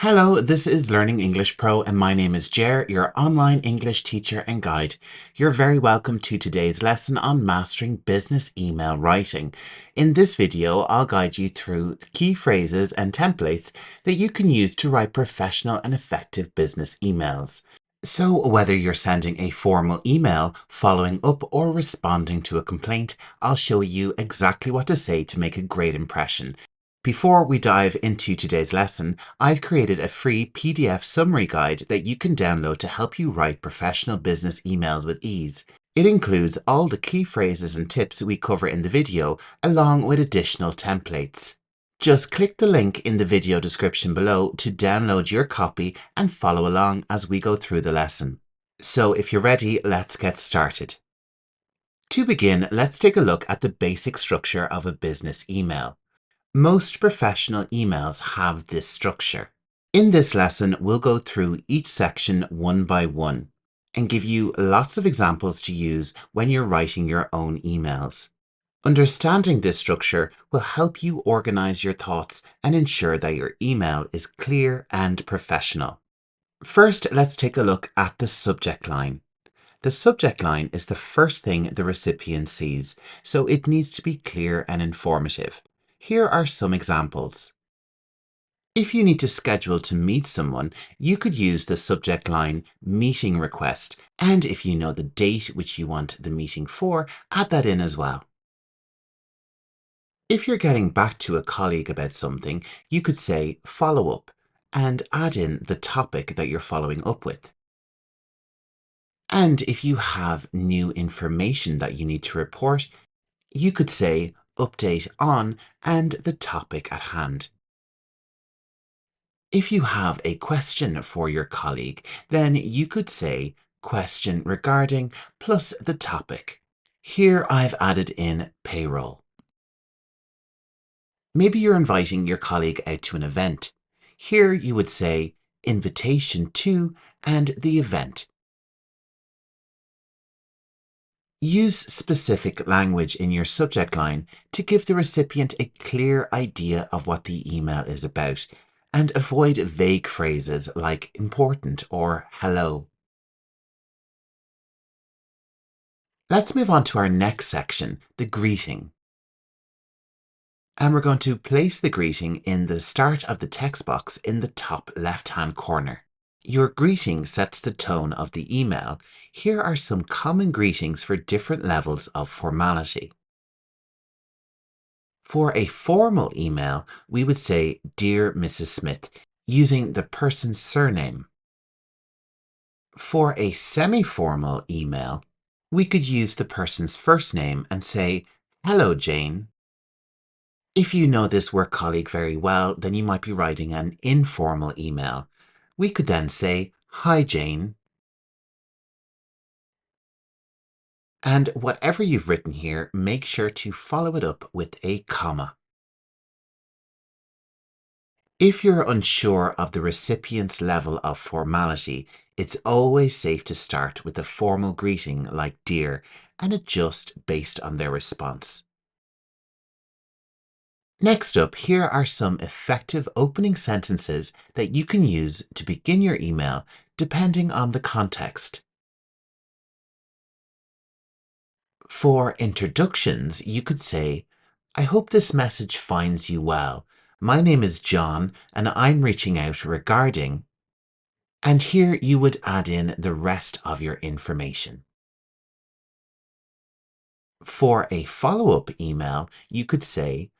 Hello, this is Learning English Pro and my name is Jer, your online English teacher and guide. You're very welcome to today's lesson on mastering business email writing. In this video, I'll guide you through key phrases and templates that you can use to write professional and effective business emails. So whether you're sending a formal email, following up, or responding to a complaint, I'll show you exactly what to say to make a great impression. Before we dive into today's lesson, I've created a free PDF summary guide that you can download to help you write professional business emails with ease. It includes all the key phrases and tips we cover in the video, along with additional templates. Just click the link in the video description below to download your copy and follow along as we go through the lesson. So if you're ready, let's get started. To begin, let's take a look at the basic structure of a business email. Most professional emails have this structure. In this lesson, we'll go through each section one by one and give you lots of examples to use when you're writing your own emails. Understanding this structure will help you organize your thoughts and ensure that your email is clear and professional. First, let's take a look at the subject line. The subject line is the first thing the recipient sees, so it needs to be clear and informative. Here are some examples. If you need to schedule to meet someone, you could use the subject line meeting request, and if you know the date which you want the meeting for, add that in as well. If you're getting back to a colleague about something, you could say follow up and add in the topic that you're following up with. And if you have new information that you need to report, you could say update on and the topic at hand. If you have a question for your colleague, then you could say question regarding plus the topic. Here I've added in payroll. Maybe you're inviting your colleague out to an event. Here you would say invitation to and the event. Use specific language in your subject line to give the recipient a clear idea of what the email is about, and avoid vague phrases like important or hello. Let's move on to our next section, the greeting. And we're going to place the greeting in the start of the text box in the top left-hand corner. Your greeting sets the tone of the email. Here are some common greetings for different levels of formality. For a formal email, we would say Dear Mrs. Smith, using the person's surname. For a semi-formal email, we could use the person's first name and say, Hello, Jane. If you know this work colleague very well, then you might be writing an informal email. We could then say, Hi, Jane. And whatever you've written here, make sure to follow it up with a comma. If you're unsure of the recipient's level of formality, it's always safe to start with a formal greeting like dear and adjust based on their response. Next up, here are some effective opening sentences that you can use to begin your email depending on the context. For introductions, you could say, I hope this message finds you well. My name is John and I'm reaching out regarding, and here you would add in the rest of your information. For a follow-up email, you could say,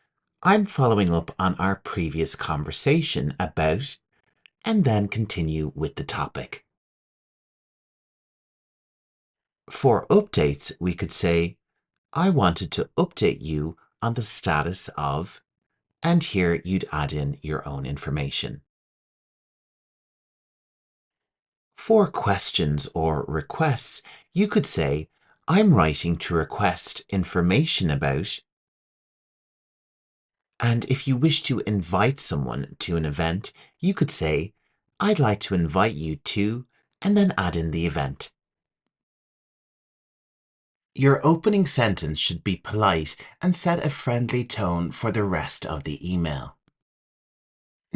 I'm following up on our previous conversation about, and then continue with the topic. For updates, we could say, I wanted to update you on the status of, and here you'd add in your own information. For questions or requests, you could say, I'm writing to request information about, and if you wish to invite someone to an event, you could say, I'd like to invite you to, and then add in the event. Your opening sentence should be polite and set a friendly tone for the rest of the email.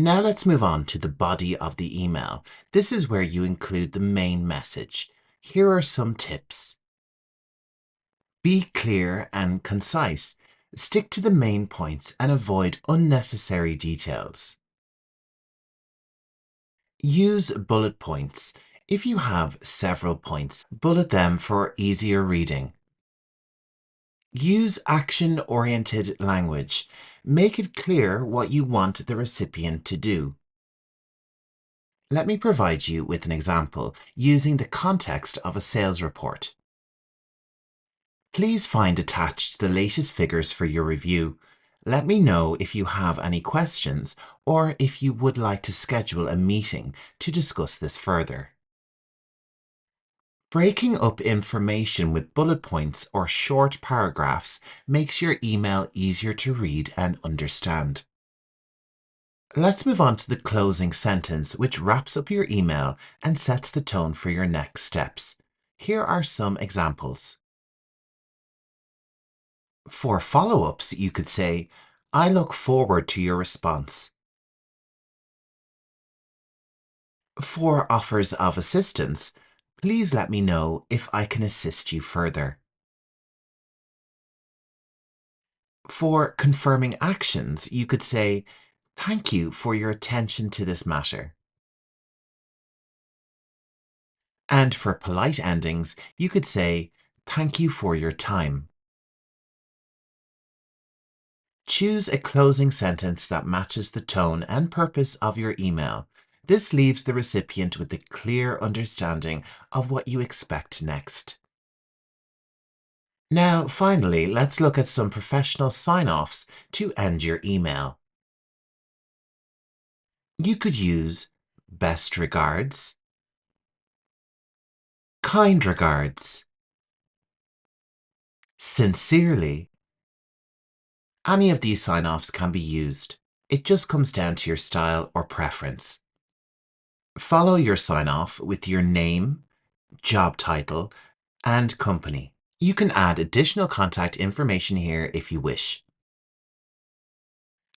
Now let's move on to the body of the email. This is where you include the main message. Here are some tips. Be clear and concise. Stick to the main points and avoid unnecessary details. Use bullet points. If you have several points, bullet them for easier reading. Use action-oriented language. Make it clear what you want the recipient to do. Let me provide you with an example using the context of a sales report. Please find attached the latest figures for your review. Let me know if you have any questions or if you would like to schedule a meeting to discuss this further. Breaking up information with bullet points or short paragraphs makes your email easier to read and understand. Let's move on to the closing sentence, which wraps up your email and sets the tone for your next steps. Here are some examples. For follow-ups, you could say, I look forward to your response. For offers of assistance, please let me know if I can assist you further. For confirming actions, you could say, thank you for your attention to this matter. And for polite endings, you could say, thank you for your time. Choose a closing sentence that matches the tone and purpose of your email. This leaves the recipient with a clear understanding of what you expect next. Now, finally, let's look at some professional sign-offs to end your email. You could use best regards, kind regards, sincerely. Any of these sign-offs can be used. It just comes down to your style or preference. Follow your sign-off with your name, job title, and company. You can add additional contact information here if you wish.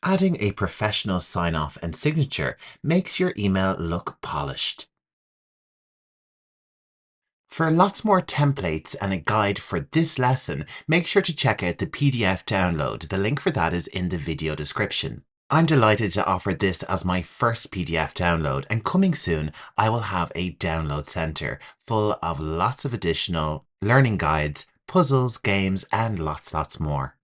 Adding a professional sign-off and signature makes your email look polished. For lots more templates and a guide for this lesson, make sure to check out the PDF download. The link for that is in the video description. I'm delighted to offer this as my first PDF download, and coming soon, I will have a download center full of lots of additional learning guides, puzzles, games, and lots more.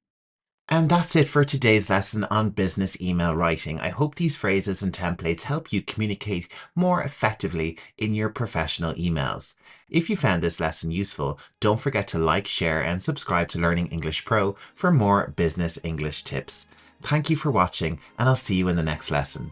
And that's it for today's lesson on business email writing. I hope these phrases and templates help you communicate more effectively in your professional emails. If you found this lesson useful, don't forget to like, share, and subscribe to Learning English Pro for more business English tips. Thank you for watching, and I'll see you in the next lesson.